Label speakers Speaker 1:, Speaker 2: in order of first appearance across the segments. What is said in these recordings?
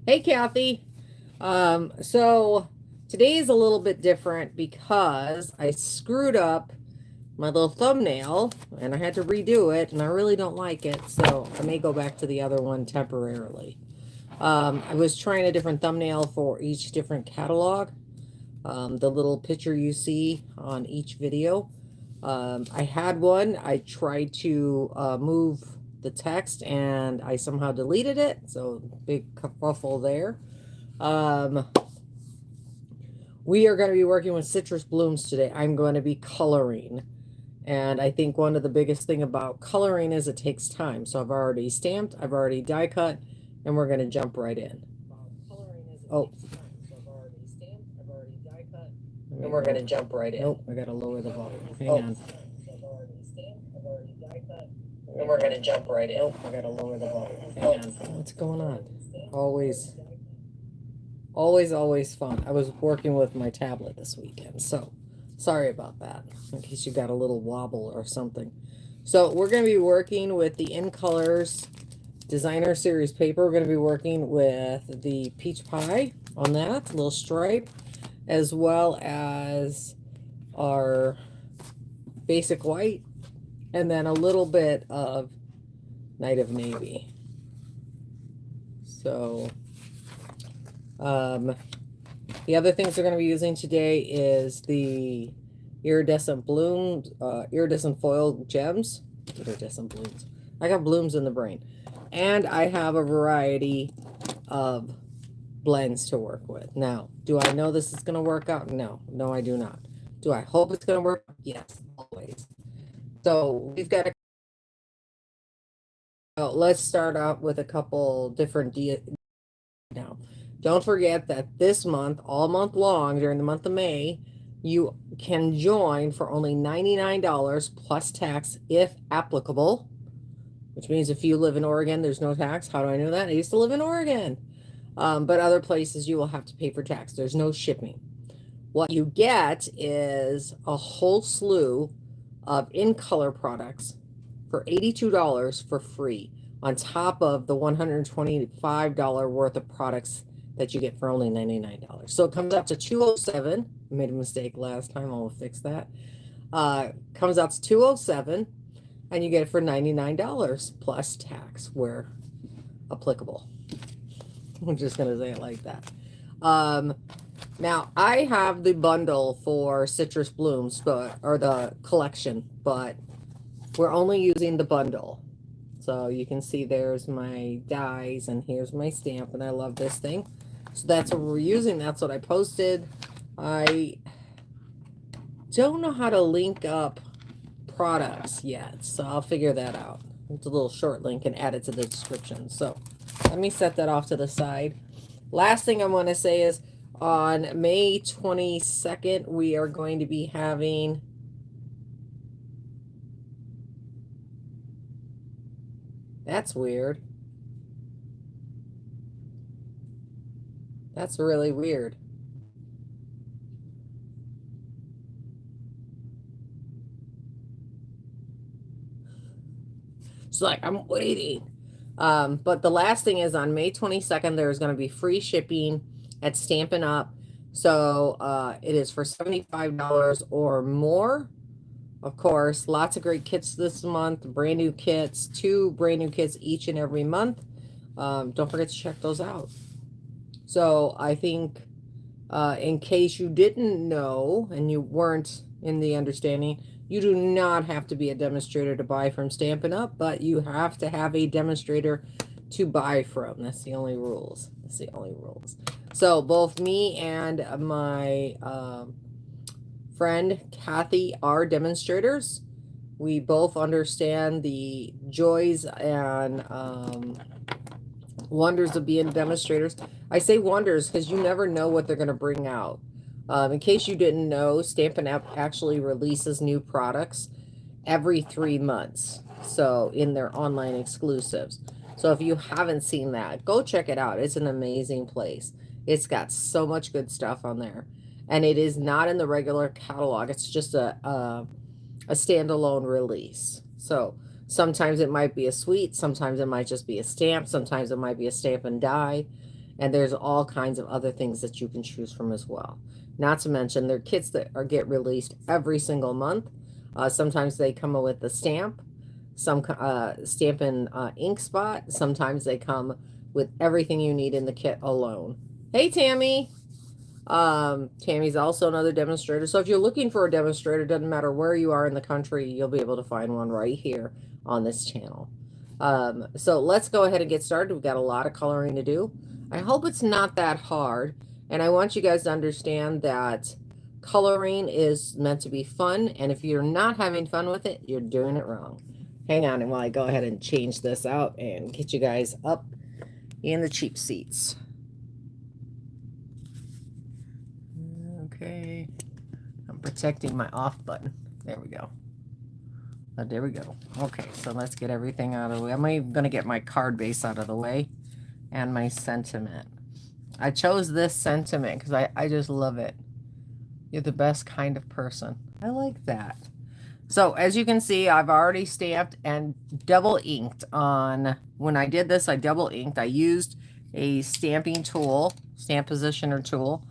Speaker 1: Hey, Kathy. So today is a little bit different because I screwed up my little thumbnail and I had to redo it, and I really don't like it, so I may go back to the other one temporarily. I was trying a different thumbnail for each different catalog. The little picture you see on each video. I had one. I tried to move the text and I somehow deleted it, so big kerfuffle there. Um, we are going to be working with citrus blooms today. I'm going to be coloring. And I think one of the biggest thing about coloring is it takes time. So I've already stamped, I've already die cut, and we're going to jump right in. Oh. And we're going to jump right in. Nope, I got to lower the volume. Hang on. And we're going to jump right in. Nope, I got to lower the volume. Hang on. What's going on? Always fun. I was working with my tablet this weekend, so sorry about that, in case you got a little wobble or something. So we're going to be working with the In Colors Designer Series paper. We're going to be working with the Peach Pie on that, little stripe, as well as our basic white, and then a little bit of Night of Navy. So the other things we're going to be using today is the iridescent blooms, iridescent foil gems. Iridescent blooms. I got blooms in the brain. And I have a variety of blends to work with. Now, do I know this is going to work out? No, I do not. Do I hope it's going to work? Yes, always. So we've got let's start out with a couple different now. Don't forget that this month, all month long, during the month of May, you can join for only $99 plus tax if applicable, which means if you live in Oregon, there's no tax. How do I know that? I used to live in Oregon. But other places you will have to pay for tax. There's no shipping. What you get is a whole slew of In Color products for $82 for free, on top of the $125 worth of products that you get for only $99. So it comes out to $207. I made a mistake last time. I'll fix that. Comes out to $207, and you get it for $99 plus tax where applicable. I'm just going to say it like that. Now, I have the bundle for Citrus Blooms, or the collection, but we're only using the bundle. So you can see there's my dies, and here's my stamp, and I love this thing. So that's what we're using. That's what I posted. I don't know how to link up products yet, so I'll figure that out. It's a little short link and add it to the description. So let me set that off to the side. Last thing I want to say is on May 22nd, we are going to be having that's weird. That's really weird. It's like, I'm waiting. But the last thing is on May 22nd, there's going to be free shipping at Stampin' Up. So it is for $75 or more. Of course, lots of great kits this month. Brand new kits, 2 brand new kits each and every month. Don't forget to check those out. So I think in case you didn't know and you weren't in the understanding, you do not have to be a demonstrator to buy from Stampin' Up, but you have to have a demonstrator to buy from. That's the only rules. That's the only rules. So both me and my friend Kathy are demonstrators. We both understand the joys and wonders of being demonstrators. I say wonders because you never know what they're going to bring out. In case you didn't know, Stampin' Up actually releases new products every 3 months. So in their online exclusives. So if you haven't seen that, go check it out. It's an amazing place. It's got so much good stuff on there. And it is not in the regular catalog. It's just a standalone release. So sometimes it might be a suite. Sometimes it might just be a stamp. Sometimes it might be a stamp and die. And there's all kinds of other things that you can choose from as well. Not to mention, there are kits that get released every single month. Sometimes they come with the stamp, some Stampin' ink spot. Sometimes they come with everything you need in the kit alone. Hey, Tammy. Tammy's also another demonstrator. So if you're looking for a demonstrator, doesn't matter where you are in the country, you'll be able to find one right here on this channel. So let's go ahead and get started. We've got a lot of coloring to do. I hope it's not that hard. And I want you guys to understand that coloring is meant to be fun. And if you're not having fun with it, you're doing it wrong. Hang on while I go ahead and change this out and get you guys up in the cheap seats. Okay, I'm protecting my off button. There we go. There we go. Okay, so let's get everything out of the way. I'm even going to get my card base out of the way and my sentiment. I chose this sentiment because I just love it. You're the best kind of person. I like that. So as you can see, I've already stamped and double inked on. When I did this, I double inked. I used a stamping tool, stamp positioner tool.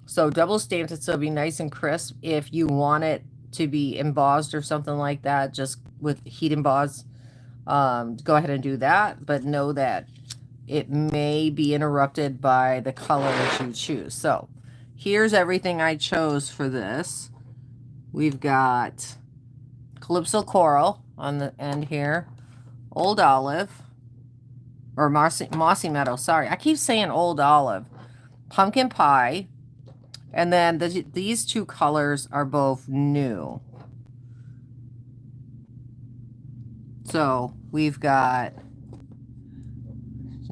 Speaker 1: So double stamped it so it'll be nice and crisp. If you want it to be embossed or something like that, just with heat emboss, go ahead and do that. But know that it may be interrupted by the color that you choose. So here's everything I chose for this. We've got Calypso Coral on the end here, Old Olive, or Mossy Meadow, sorry. I keep saying Old Olive. Pumpkin Pie, and then these two colors are both new. So we've got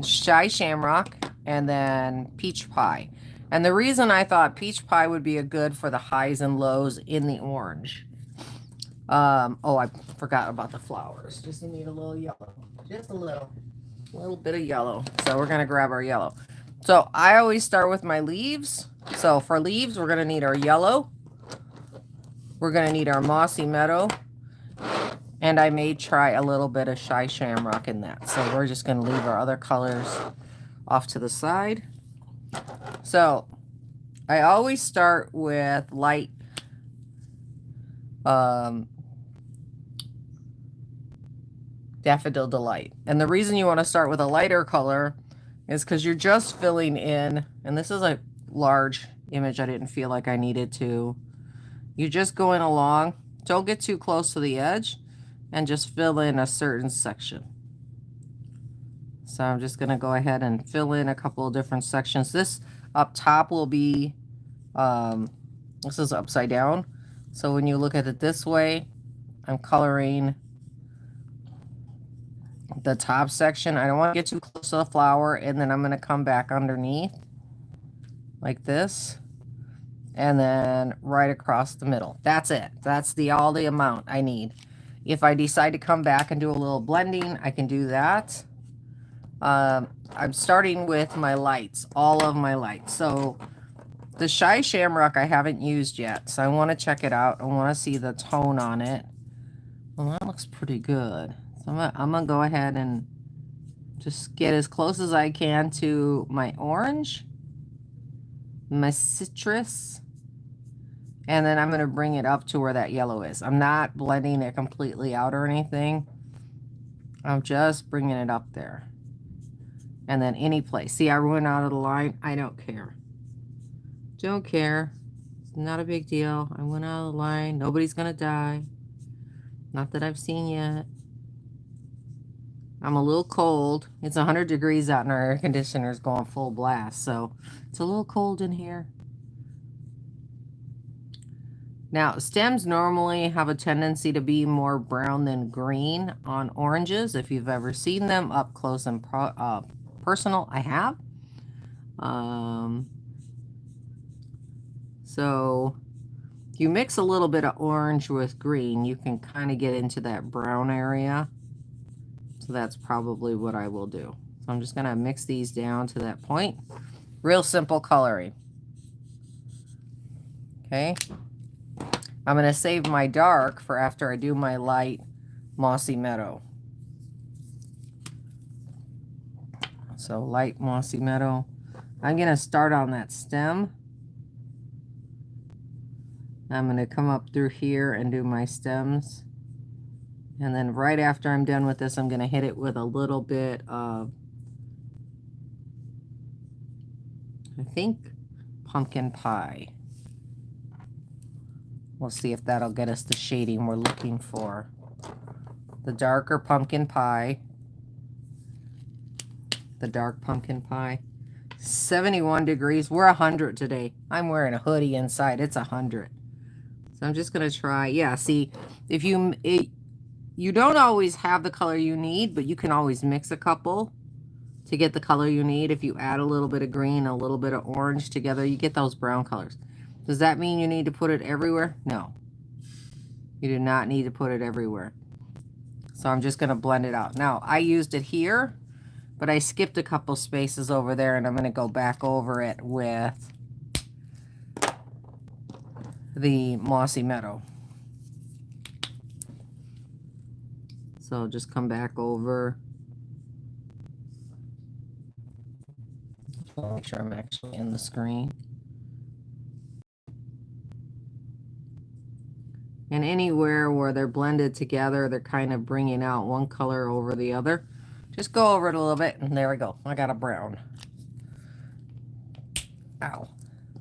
Speaker 1: Shy Shamrock and then Peach Pie. And the reason I thought Peach Pie would be a good for the highs and lows in the orange. Oh, I forgot about the flowers. Just need a little yellow. Just a little bit of yellow. So we're going to grab our yellow. So I always start with my leaves. So for leaves, we're going to need our yellow. We're going to need our Mossy Meadow. And I may try a little bit of Shy Shamrock in that. So we're just going to leave our other colors off to the side. So I always start with light Daffodil Delight. And the reason you want to start with a lighter color is because you're just filling in, and this is a large image, I didn't feel like I needed to. You're just going along, don't get too close to the edge, and just fill in a certain section. So I'm just going to go ahead and fill in a couple of different sections. This up top will be, this is upside down. So when you look at it this way, I'm coloring the top section. I don't want to get too close to the flower, and then I'm going to come back underneath like this, and then right across the middle. That's it. That's all the amount I need. If I decide to come back and do a little blending, I can do that. I'm starting with my lights, all of my lights. So the Shy Shamrock I haven't used yet, so I want to check it out. I want to see the tone on it. Well, that looks pretty good. So I'm going to go ahead and just get as close as I can to my orange, my citrus, and then I'm going to bring it up to where that yellow is. I'm not blending it completely out or anything. I'm just bringing it up there. And then any place. See, I went out of the line. I don't care. Don't care. It's not a big deal. I went out of the line. Nobody's going to die. Not that I've seen yet. I'm a little cold. It's 100 degrees out and our air conditioner is going full blast. So it's a little cold in here. Now, stems normally have a tendency to be more brown than green on oranges. If you've ever seen them up close and personal, I have. So if you mix a little bit of orange with green, you can kind of get into that brown area. So that's probably what I will do. So I'm just going to mix these down to that point. Real simple coloring. Okay. I'm going to save my dark for after I do my light Mossy Meadow. So light mossy meadow. I'm going to start on that stem. I'm going to come up through here and do my stems. And then right after I'm done with this, I'm going to hit it with a little bit of, I think, pumpkin pie. We'll see if that'll get us the shading we're looking for. The darker pumpkin pie. The dark pumpkin pie. 71 degrees. We're 100 today. I'm wearing a hoodie inside. It's 100. So I'm just going to try. Yeah, see, if you don't always have the color you need, but you can always mix a couple to get the color you need. If you add a little bit of green, a little bit of orange together, you get those brown colors. Does that mean you need to put it everywhere? No. You do not need to put it everywhere. So I'm just going to blend it out. Now, I used it here, but I skipped a couple spaces over there, and I'm going to go back over it with the mossy meadow. So just come back over. I'll make sure I'm actually in the screen. And anywhere where they're blended together, they're kind of bringing out one color over the other. Just go over it a little bit, and there we go. I got a brown. Ow,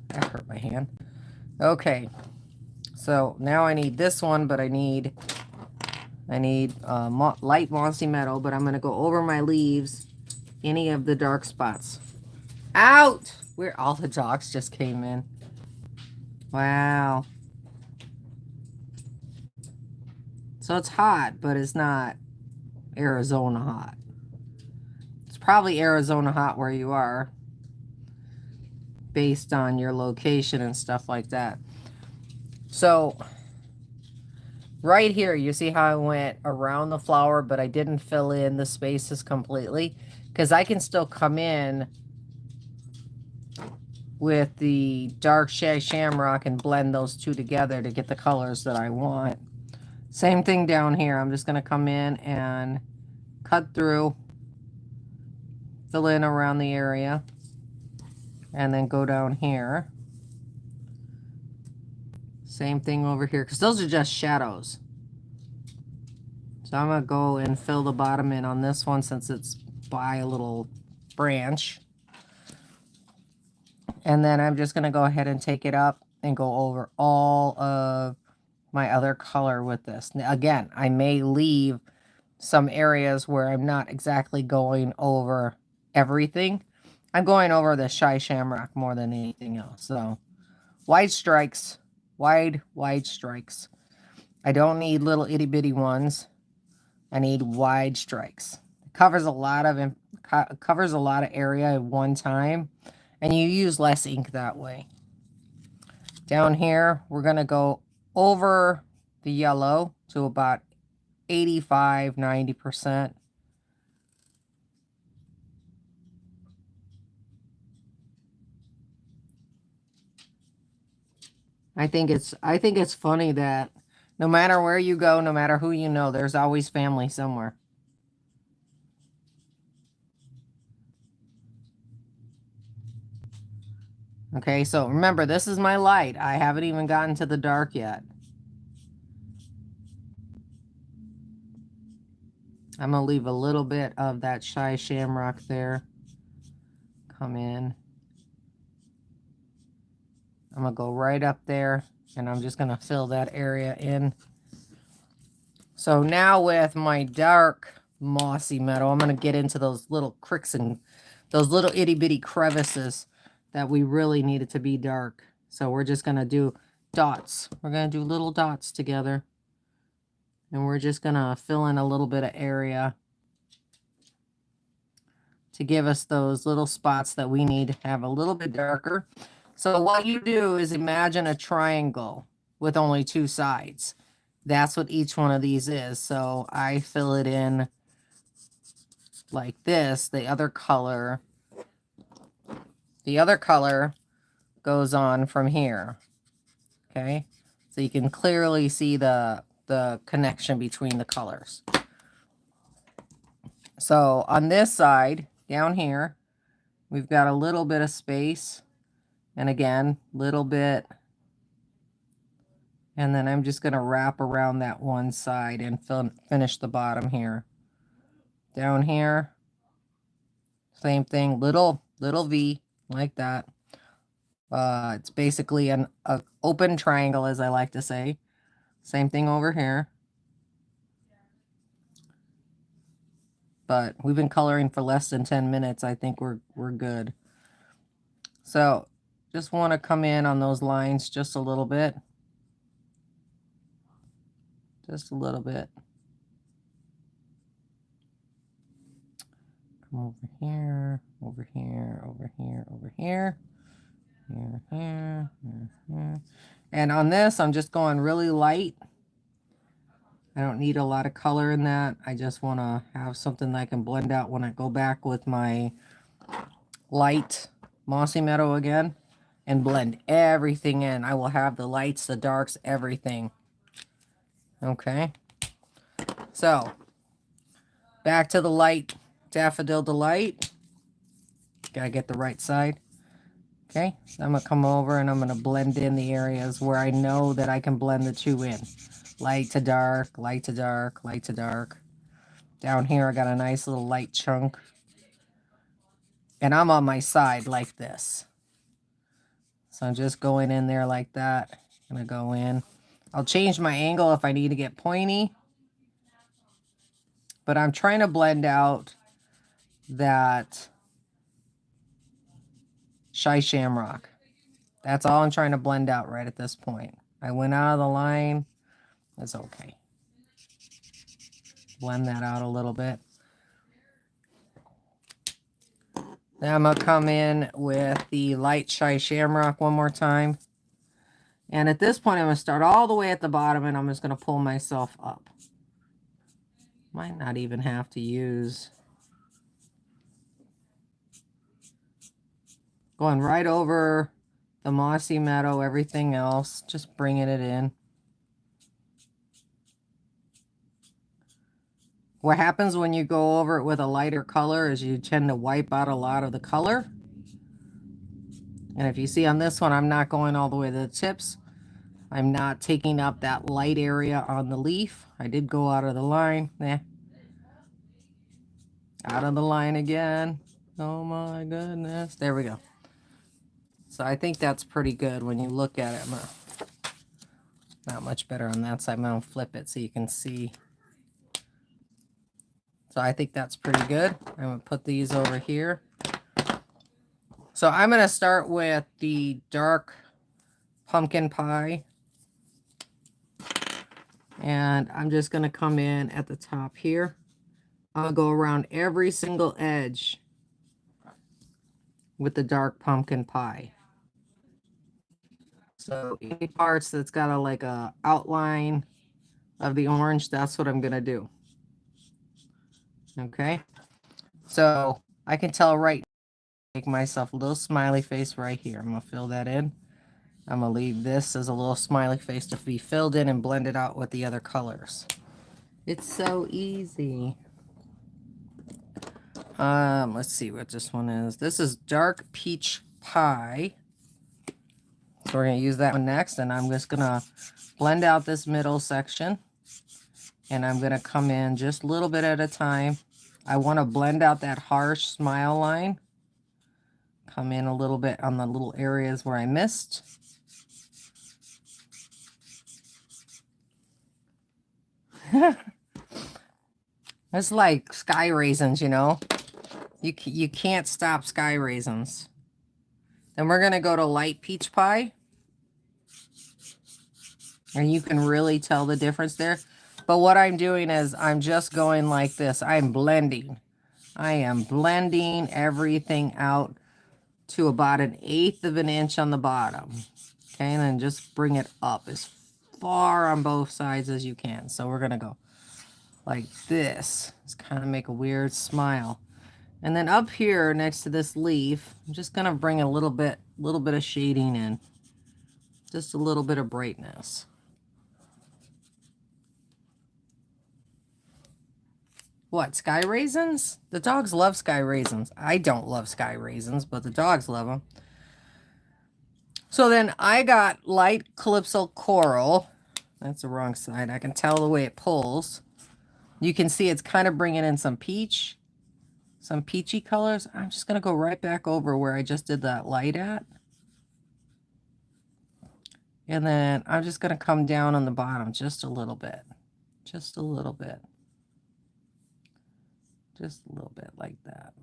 Speaker 1: that hurt my hand. Okay, so now I need this one, but I need light mossy meadow, but I'm going to go over my leaves, any of the dark spots. Out! Where all the dogs just came in. Wow. So it's hot, but it's not Arizona hot. It's probably Arizona hot where you are, based on your location and stuff like that. So right here, you see how I went around the flower, but I didn't fill in the spaces completely, because I can still come in with the dark shamrock and blend those two together to get the colors that I want. Same thing down here. I'm just going to come in and cut through, fill in around the area, and then go down here. Same thing over here, because those are just shadows. So I'm going to go and fill the bottom in on this one since it's by a little branch. And then I'm just going to go ahead and take it up and go over all of my other color with this. Now, again, I may leave some areas where I'm not exactly going over everything. I'm going over the shy shamrock more than anything else. So wide strikes, wide strikes. I don't need little itty bitty ones. I need wide strikes. It covers a lot of area at one time, and you use less ink that way. Down here, we're going to go over the yellow to about 85–90%. I think it's funny that no matter where you go, no matter who you know, there's always family somewhere. Okay, so remember, this is my light. I haven't even gotten to the dark yet. I'm going to leave a little bit of that shy shamrock there. Come in. I'm going to go right up there, and I'm just going to fill that area in. So now with my dark mossy meadow, I'm going to get into those little cricks and those little itty bitty crevices that we really need it to be dark. So we're just going to do dots. We're going to do little dots together. And we're just going to fill in a little bit of area to give us those little spots that we need to have a little bit darker. So what you do is imagine a triangle with only two sides. That's what each one of these is. So I fill it in like this. The other color goes on from here. Okay, so you can clearly see the connection between the colors. So on this side, down here, we've got a little bit of space. And again, little bit. And then I'm just going to wrap around that one side and finish the bottom here. Down here, same thing, little V like that. It's basically an open triangle, as I like to say. Same thing over here. But we've been coloring for less than 10 minutes. I think we're good. So just want to come in on those lines just a little bit. Just a little bit. Come over here, over here, over here, over here. Here, here, here, here. And on this, I'm just going really light. I don't need a lot of color in that. I just want to have something that I can blend out when I go back with my light Mossy Meadow again and blend everything in. I will have the lights, the darks, everything. Okay. So, back to the light Daffodil Delight. Gotta get the right side. Okay, so I'm going to come over and I'm going to blend in the areas where I know that I can blend the two in. Light to dark, light to dark, light to dark. Down here I got a nice little light chunk. And I'm on my side like this. So I'm just going in there like that. I'm going to go in. I'll change my angle if I need to get pointy. But I'm trying to blend out that Shy Shamrock. That's all I'm trying to blend out right at this point. I went out of the line. It's okay. Blend that out a little bit. Now I'm going to come in with the light Shy Shamrock one more time. And at this point, I'm going to start all the way at the bottom and I'm just going to pull myself up. Might not even have to use. Going right over the Mossy Meadow, everything else, just bringing it in. What happens when you go over it with a lighter color is you tend to wipe out a lot of the color. And if you see on this one, I'm not going all the way to the tips. I'm not taking up that light area on the leaf. I did go out of the line. Out of the line again. Oh my goodness. There we go. So I think that's pretty good when you look at it. Not much better on that side. I'm going to flip it so you can see. So I think that's pretty good. I'm going to put these over here. So I'm going to start with the dark pumpkin pie. And I'm just going to come in at the top here. I'll go around every single edge with the dark pumpkin pie. So any parts that's got a outline of the orange, that's what I'm going to do. Okay. So I can tell right now, make myself a little smiley face right here. I'm going to fill that in. I'm going to leave this as a little smiley face to be filled in and blended out with the other colors. It's so easy. Let's see what this one is. This is dark peach pie. So we're going to use that one next, and I'm just going to blend out this middle section. And I'm going to come in just a little bit at a time. I want to blend out that harsh smile line. Come in a little bit on the little areas where I missed. It's like sky raisins, you know. You can't stop sky raisins. Then we're going to go to light peach pie. And you can really tell the difference there. But what I'm doing is I'm just going like this. I'm blending. I am blending everything out to about 1/8 of an inch on the bottom. Okay, and then just bring it up as far on both sides as you can. So we're going to go like this. Just kind of make a weird smile. And then up here next to this leaf, I'm just going to bring a little bit of shading in. Just a little bit of brightness. what, sky raisins? The dogs love sky raisins. I don't love sky raisins, but the dogs love them. So then I got light Calypso Coral. That's the wrong side. I can tell the way it pulls. You can see it's kind of bringing in some peach, some peachy colors. I'm just going to go right back over where I just did that light at. And then I'm just going to come down on the bottom just a little bit. Just a little bit. Just a little bit like that.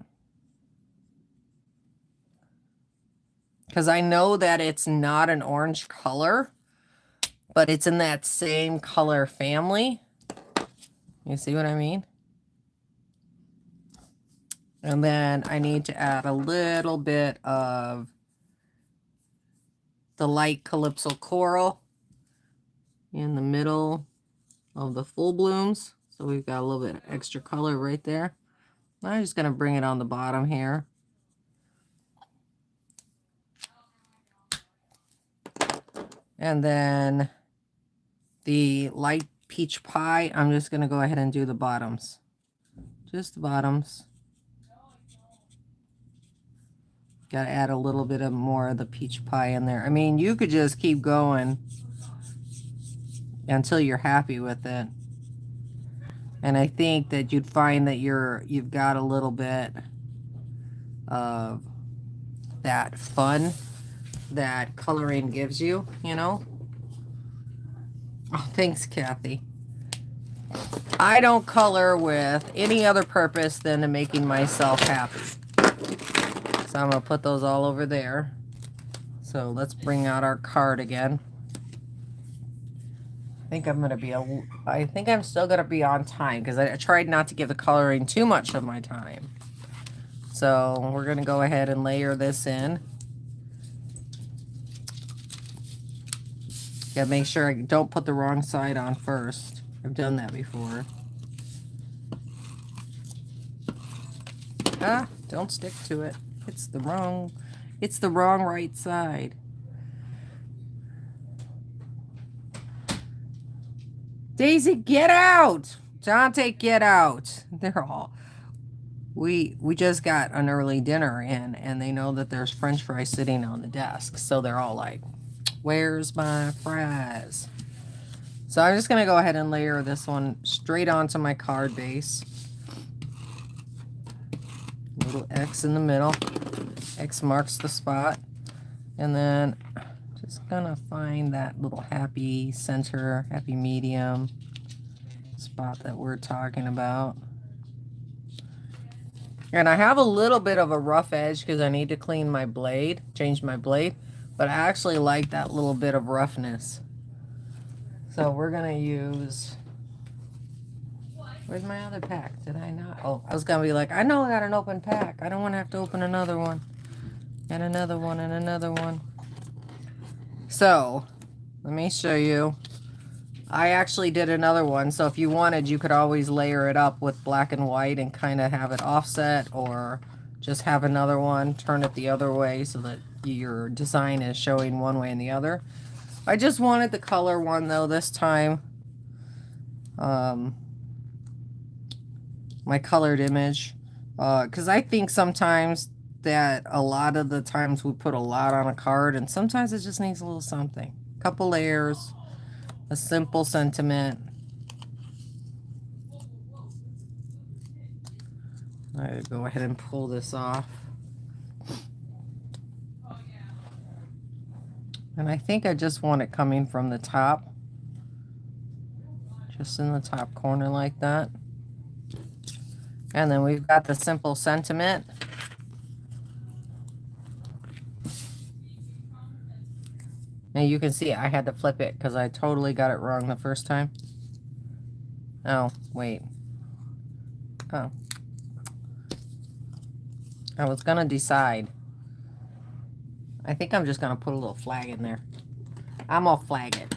Speaker 1: Because I know that it's not an orange color, but it's in that same color family. You see what I mean? And then I need to add a little bit of the light Calypso Coral in the middle of the full blooms. So we've got a little bit extra color right there. I'm just going to bring it on the bottom here. And then the light peach pie, I'm just going to go ahead and do the bottoms. Just the bottoms. Got to add a little bit of more of the peach pie in there. I mean, you could just keep going until you're happy with it. And I think that you'd find that you've got a little bit of that fun that coloring gives you, you know? Oh, thanks, Kathy. I don't color with any other purpose than to making myself happy. So I'm going to put those all over there. So let's bring out our card again. I think I'm still going to be on time because I tried not to give the coloring too much of my time. So we're going to go ahead and layer this in. Gotta make sure I don't put the wrong side on first. I've done that before. Ah, don't stick to it. It's the wrong right side. Daisy, get out! Dante, get out! They're all... We just got an early dinner in, and they know that there's French fries sitting on the desk. So they're all like, where's my fries? So I'm just going to go ahead and layer this one straight onto my card base. Little X in the middle. X marks the spot. And then just going to find that little happy center, happy medium spot that we're talking about. And I have a little bit of a rough edge because I need to clean my blade, change my blade. But I actually like that little bit of roughness. So we're going to use... Where's my other pack? Did I not? Oh, I was going to be like, I know I got an open pack. I don't want to have to open another one. And another one and another one. So, let me show you. I actually did another one. So if you wanted, you could always layer it up with black and white and kind of have it offset. Or just have another one, turn it the other way so that your design is showing one way and the other. I just wanted the color one though this time. My colored image. Because I think sometimes that a lot of the times we put a lot on a card and sometimes it just needs a little something. A couple layers. A simple sentiment. I'm going to go ahead and pull this off. And I think I just want it coming from the top. Just in the top corner like that. And then we've got the simple sentiment. Now you can see I had to flip it because I totally got it wrong the first time. Oh, wait. Oh. I was going to decide. I think I'm just going to put a little flag in there. I'm going to flag it.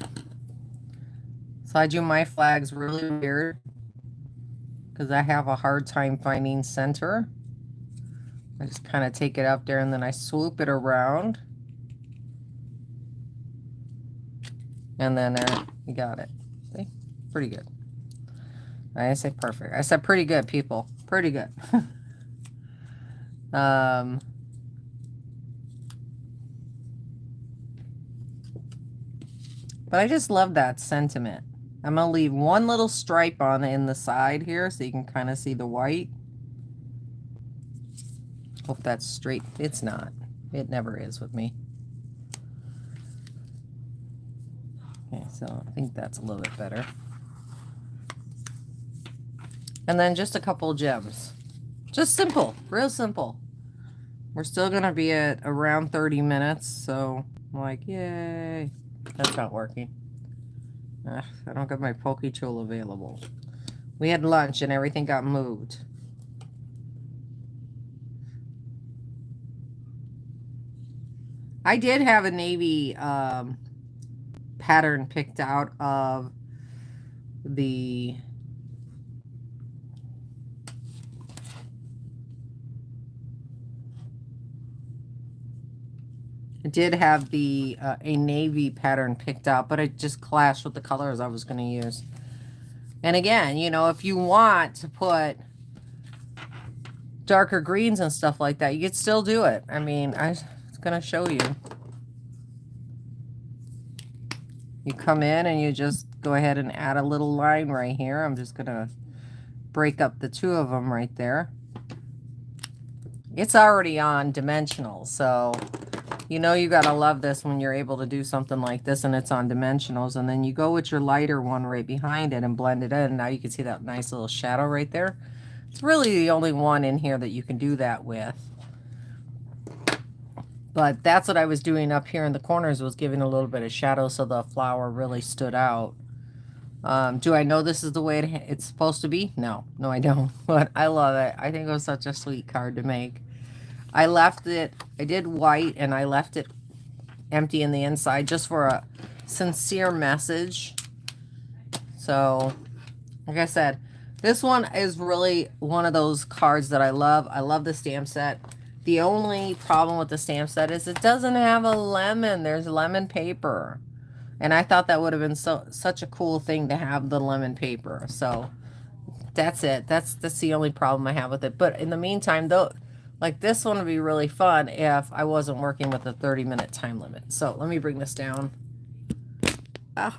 Speaker 1: So I do my flags really weird because I have a hard time finding center. I just kind of take it up there and then I swoop it around. And then there, you got it. See? Pretty good. I say perfect. I said pretty good, people. Pretty good. But I just love that sentiment. I'm going to leave one little stripe on in the side here so you can kind of see the white. Hope that's straight. It's not. It never is with me. Okay, so I think that's a little bit better. And then just a couple gems. Just simple. Real simple. We're still going to be at around 30 minutes, so I'm like, yay. That's not working. I don't got my poke tool available. We had lunch and everything got moved. I did have a navy pattern picked out of the I did have the a navy pattern picked out, but it just clashed with the colors I was going to use. And again, you know, if you want to put darker greens and stuff like that, you could still do it. I mean, I was going to show you. You come in and you just go ahead and add a little line right here. I'm just going to break up the two of them right there. It's already on dimensional, so you know you gotta love this when you're able to do something like this and it's on dimensionals, and then you go with your lighter one right behind it and blend it in. Now you can see that nice little shadow right there. It's really the only one in here that you can do that with. But that's what I was doing up here in the corners, was giving a little bit of shadow so the flower really stood out. Do I know this is the way it's supposed to be? No, I don't. But I love it. I think it was such a sweet card to make. I left it, I did white, and I left it empty in the inside just for a sincere message. So, like I said, this one is really one of those cards that I love. I love the stamp set. The only problem with the stamp set is it doesn't have a lemon. There's lemon paper. And I thought that would have been such a cool thing to have the lemon paper. So, that's it. That's the only problem I have with it. But in the meantime, though, like this one would be really fun if I wasn't working with a 30-minute time limit. So let me bring this down. And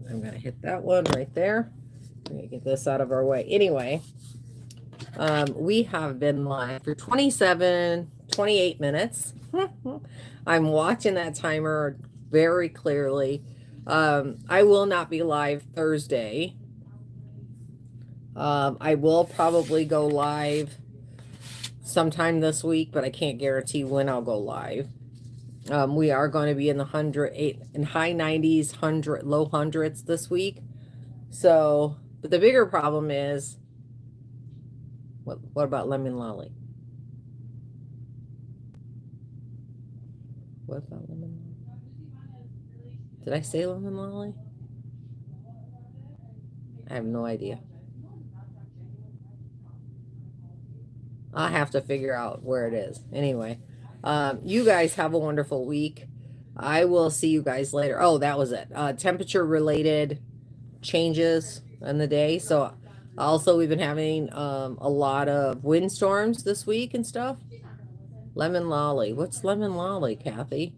Speaker 1: I'm going to hit that one right there. I'm going to get this out of our way. Anyway, we have been live for 28 minutes. I'm watching that timer very clearly. I will not be live Thursday. I will probably go live sometime this week, but I can't guarantee when I'll go live. We are going to be in the high 90s, low hundreds this week. So, but the bigger problem is, what about Lemon Lolly? What about Lemon Lolly? Did I say Lemon Lolly? I have no idea. I'll have to figure out where it is. Anyway, you guys have a wonderful week. I will see you guys later. Oh, that was it. Temperature related changes in the day. So also we've been having a lot of windstorms this week and stuff. Lemon Lolly. What's Lemon Lolly, Kathy?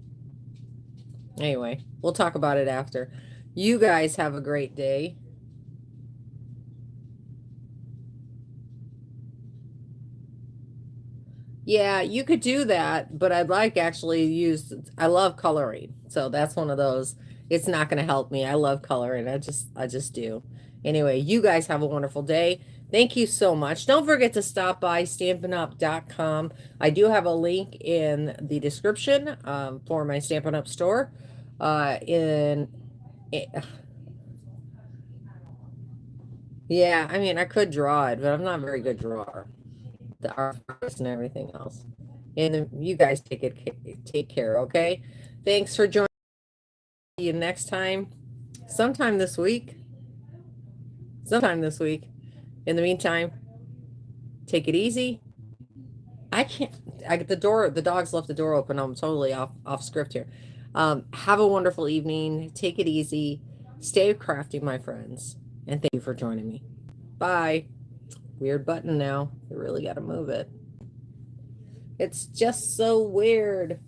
Speaker 1: Anyway, we'll talk about it after. You guys have a great day. Yeah, you could do that, but I'd like actually I love coloring. So that's one of those. It's not going to help me. I love coloring. I just do. Anyway, you guys have a wonderful day. Thank you so much. Don't forget to stop by stampinup.com. I do have a link in the description for my Stampin' Up store. Yeah, I mean, I could draw it, but I'm not a very good drawer. The artwork and everything else. And you guys take care, okay? Thanks for joining. See you next time. Sometime this week. In the meantime, take it easy. The dogs left the door open. I'm totally off script here. Have a wonderful evening. Take it easy. Stay crafty, my friends. And thank you for joining me. Bye. Weird button now. You really got to move it. It's just so weird.